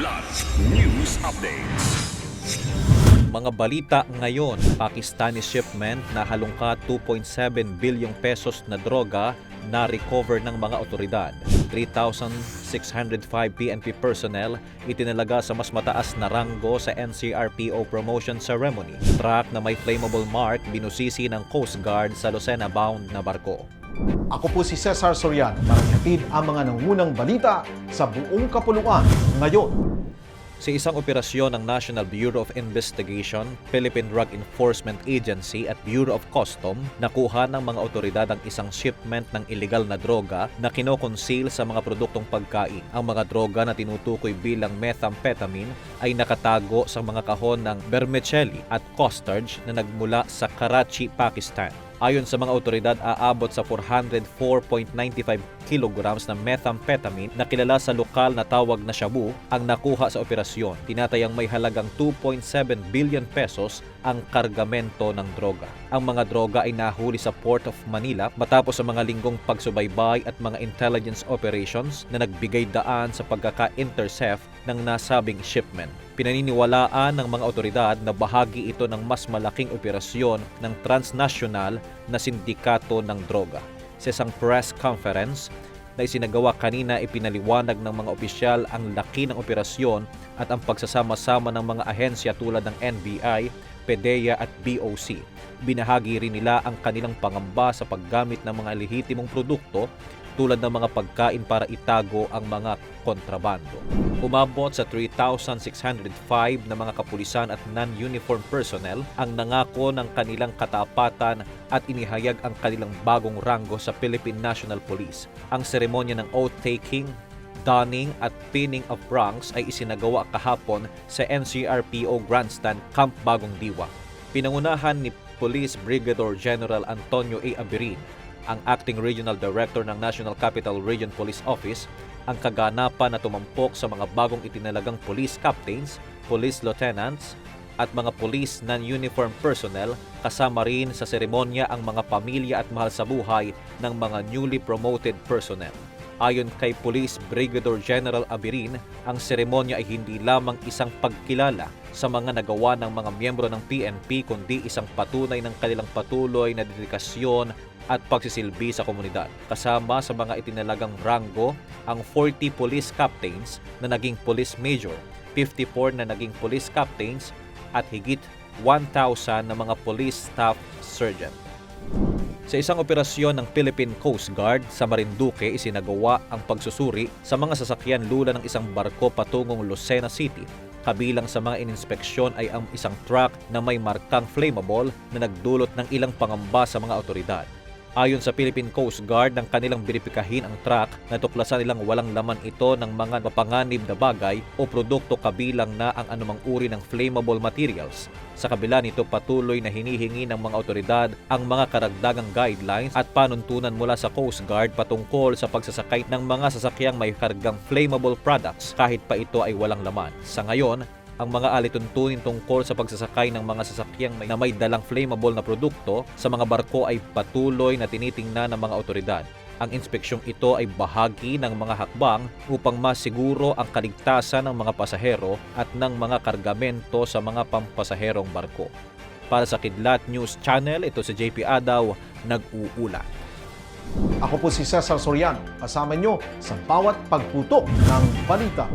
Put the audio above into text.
Kilat News Updates. Mga balita ngayon, Pakistani shipment na halungkat 2.7 bilyong pesos na droga na recover ng mga otoridad. 3,605 PNP personnel itinalaga sa mas mataas na ranggo sa NCRPO promotion ceremony. Truck na may flammable mark binusisi ng Coast Guard sa Lucena-bound na barko. Ako po si Cesar Soriano para ihatid ang mga nangunang balita sa buong kapuluan ngayon. Sa isang operasyon ng National Bureau of Investigation, Philippine Drug Enforcement Agency at Bureau of Custom, nakuha ng mga otoridad ang isang shipment ng illegal na droga na kinokonceal sa mga produktong pagkain. Ang mga droga na tinutukoy bilang methamphetamine ay nakatago sa mga kahon ng vermicelli at custards na nagmula sa Karachi, Pakistan. Ayon sa mga otoridad, aabot sa 404.95 kilograms na methamphetamine na kilala sa lokal na tawag na shabu ang nakuha sa operasyon. Tinatayang may halagang 2.7 billion pesos ang kargamento ng droga. Ang mga droga ay nahuli sa Port of Manila matapos sa mga linggong pagsubaybay at mga intelligence operations na nagbigay daan sa pagkaka-intercept ng nasabing shipment. Pinaniniwalaan ng mga otoridad na bahagi ito ng mas malaking operasyon ng transnational na sindikato ng droga. Sa isang press conference na isinagawa kanina, ipinaliwanag ng mga opisyal ang laki ng operasyon at ang pagsasama-sama ng mga ahensya tulad ng NBI, PDEA at BOC. Binahagi rin nila ang kanilang pangamba sa paggamit ng mga lehitimong produkto tulad ng mga pagkain para itago ang mga kontrabando. Umabot sa 3,605 na mga kapulisan at non-uniform personnel ang nangako ng kanilang katapatan at inihayag ang kanilang bagong ranggo sa Philippine National Police. Ang seremonya ng oath-taking, donning at pinning of ranks ay isinagawa kahapon sa NCRPO Grandstand Camp Bagong Diwa. Pinangunahan ni Police Brigadier General Antonio A. Abirin, ang Acting Regional Director ng National Capital Region Police Office, ang kaganapan na tumampok sa mga bagong itinalagang police captains, police lieutenants, at mga police non-uniform personnel, kasama rin sa seremonya ang mga pamilya at mahal sa buhay ng mga newly promoted personnel. Ayon kay Police Brigadier General Abirin, ang seremonya ay hindi lamang isang pagkilala sa mga nagawa ng mga miyembro ng PNP kundi isang patunay ng kanilang patuloy na dedikasyon at pagsisilbi sa komunidad. Kasama sa mga itinalagang ranggo ang 40 police captains na naging police major, 54 na naging police captains at higit 1,000 na mga police staff sergeant. Sa isang operasyon ng Philippine Coast Guard sa Marinduque, isinagawa ang pagsusuri sa mga sasakyan lula ng isang barko patungong Lucena City. Kabilang sa mga ininspeksyon ay ang isang truck na may markang flammable na nagdulot ng ilang pangamba sa mga otoridad. Ayon sa Philippine Coast Guard, nang kanilang binipikahin ang truck, natuklasan nilang walang laman ito ng mga mapanganib na bagay o produkto kabilang na ang anumang uri ng flammable materials. Sa kabila nito, patuloy na hinihingi ng mga otoridad ang mga karagdagang guidelines at panuntunan mula sa Coast Guard patungkol sa pagsasakay ng mga sasakyang may kargang flammable products kahit pa ito ay walang laman. Sa ngayon, ang mga alituntunin tungkol sa pagsasakay ng mga sasakyang na may dalang flammable na produkto sa mga barko ay patuloy na tinitingnan ng mga otoridad. Ang inspeksyong ito ay bahagi ng mga hakbang upang masiguro ang kaligtasan ng mga pasahero at ng mga kargamento sa mga pampasaherong barko. Para sa Kidlat News Channel, ito si JP Adaw, nag-uulat. Ako po si Cesar Soriano, kasama nyo sa bawat pagputok ng balita.